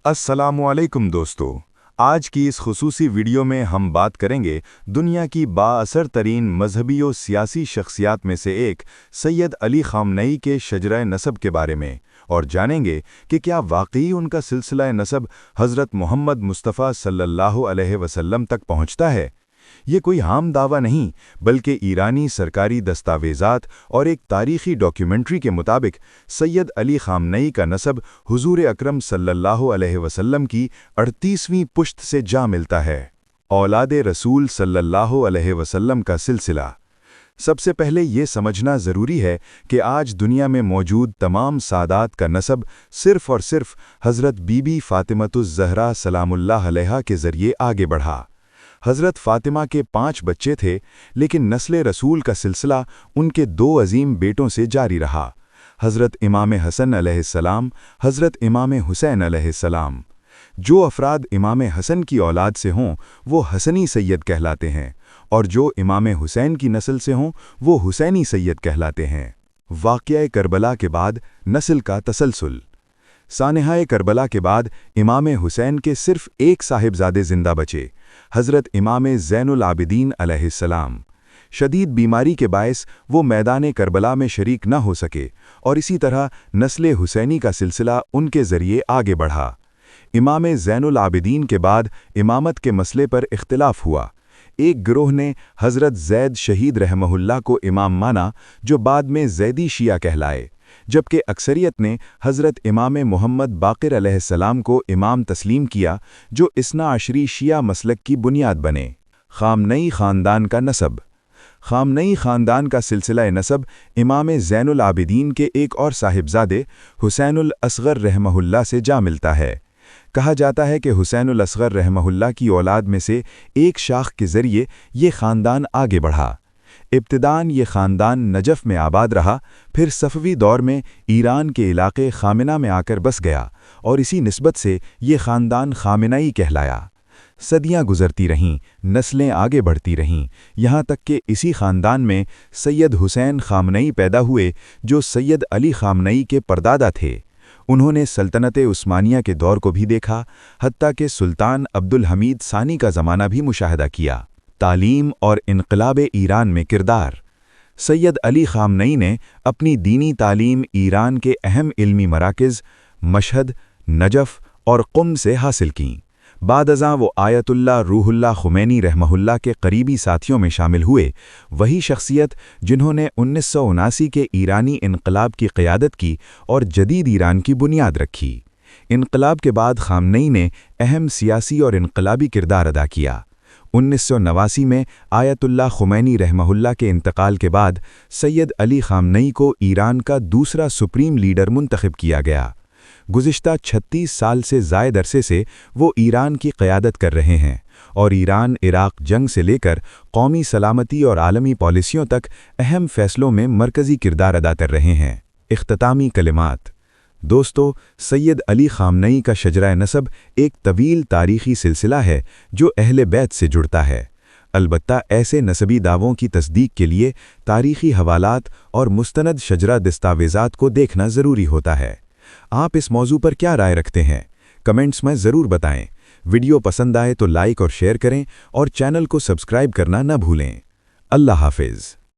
अस्सलामुअलैकुम दोस्तों। आज की इस खुसूसी वीडियो में हम बात करेंगे दुनिया की बाअसर तरीन मजहबी और सियासी शख्सियात में से एक सैयद अली खामनेई के शजरा नसब के बारे में और जानेंगे कि क्या वाकई उनका सिलसिला नसब हज़रत मोहम्मद मुस्तफ़ा सल्लल्लाहु अलैहि वसल्लम तक पहुँचता है। ये कोई आम दावा नहीं, बल्कि ईरानी सरकारी दस्तावेज़ात और एक तारीख़ी डॉक्यूमेंट्री के मुताबिक सैयद अली खामनेई का नसब हुज़ूर अकरम सल्लल्लाहु अलैहि वसल्लम की 38वीं पुश्त से जा मिलता है। औलाद रसूल सल्लल्लाहु अलैहि वसल्लम का सिलसिला। सबसे पहले ये समझना ज़रूरी है कि आज दुनिया में मौजूद तमाम सादात का नसब सिर्फ़ और सिर्फ़ हज़रत बीबी फ़ातिमतुज़ ज़हरा सलामुल्लाह अलैहा के ज़रिए आगे बढ़ा। हज़रत फ़ातिमा के 5 बच्चे थे, लेकिन नस्ल रसूल का सिलसिला उनके 2 अजीम बेटों से जारी रहा, हज़रत इमाम हसन अलैहिस्सलाम, हज़रत इमाम हुसैन अलैहिस्सलाम। जो अफ़राद इमाम हसन की औलाद से हों वो हसनी सैयद कहलाते हैं, और जो इमाम हुसैन की नस्ल से हों वो हुसैनी सैयद कहलाते हैं। वाक़या करबला के बाद नस्ल का तसलसल। सानहाए करबला के बाद इमाम हुसैन के सिर्फ एक साहिबजादे ज़िंदा बचे, हज़रत इमाम ज़ैनुल आबिदीन अलैहिस्सलाम। शदीद बीमारी के बायस वो मैदान करबला में शरीक न हो सके, और इसी तरह नस्ल हुसैनी का सिलसिला उनके ज़रिए आगे बढ़ा। इमाम ज़ैनुल आबिदीन के बाद इमामत के मसले पर इख्तिलाफ हुआ। एक गिरोह ने हज़रत ज़ैद शहीद रहमहुल्लाह को इमाम माना, जो बाद में ज़ैदी शिया कहलाए, जबकि अक्सरियत ने हज़रत इमाम मोहम्मद बाक़िर अलैहिस्सलाम को इमाम तस्लीम किया, जो इस्ना अशरी शिया मसलक की बुनियाद बने। खामनेई ख़ानदान का नसब। खामनेई ख़ानदान का सिलसिला नसब इमाम ज़ैनुल आबिदीन के एक और साहिबजादे हुसैनुल असग़र रहमहुल्लाह से जा मिलता है। कहा जाता है कि हुसैनुल असग़र रहमहुल्लाह की औलाद में से एक शाख के ज़रिए ये ख़ानदान आगे बढ़ा। इब्तिदान ये ख़ानदान नजफ़ में आबाद रहा, फिर सफ़वी दौर में ईरान के इलाक़े ख़ामिना में आकर बस गया, और इसी निस्बत से ये ख़ानदान ख़ामिनाई कहलाया। सदियाँ गुज़रती रहीं, नस्लें आगे बढ़ती रहीं, यहाँ तक कि इसी ख़ानदान में सैयद हुसैन खामनेई पैदा हुए, जो सैयद अली खामनेई के परदादा थे। उन्होंने सल्तनत उस्मानिया के दौर को भी देखा, हत्ता कि सुल्तान अब्दुल हमीद सानी का ज़माना भी मुशाहदा किया। तालीम और इनक़लाब ईरान में किरदार। सैयद अली खामनेई ने अपनी दीनी तालीम ईरान के अहम इल्मी मराकिज़ मशहद, नजफ़ और क़ुम से हासिल कीं। बाद-अज़ां वो आयतुल्लाह रूहुल्लाह ख़ुमैनी रहमहुल्लाह के करीबी साथियों में शामिल हुए, वही शख्सियत जिन्होंने 1979 के ईरानी इनक़लाब की क़यादत की और जदीद ईरान की बुनियाद रखी। इनक़लाब के बाद खामनेई ने अहम सियासी और इनक़लाबी किरदार अदा किया। 1989 में आयतुल्लाह ख़ुमैनी रहमहुल्लाह के इंतकाल के बाद सैयद अली खामनेई को ईरान का दूसरा सुप्रीम लीडर मुंतखब किया गया। गुज़िश्ता 36 साल से ज़ायद अरसे से वो ईरान की क़यादत कर रहे हैं और ईरान इराक़ जंग से लेकर कौमी सलामती और आलमी पॉलिसियों तक अहम फ़ैसलों में मरकज़ी किरदार अदा कर रहे हैं। इख्तितामी कलिमात। दोस्तों, सैयद अली खामनेई का शजरा नसब एक तवील तारीख़ी सिलसिला है जो अहले बैत से जुड़ता है। अलबत्ता ऐसे नसबी दावों की तस्दीक के लिए तारीख़ी हवालात और मुस्तनद शजरा दस्तावेज़ात को देखना ज़रूरी होता है। आप इस मौजू पर क्या राय रखते हैं? कमेंट्स में ज़रूर बताएं। वीडियो पसंद आए तो लाइक और शेयर करें और चैनल को सब्सक्राइब करना न भूलें। अल्लाह हाफ़िज़।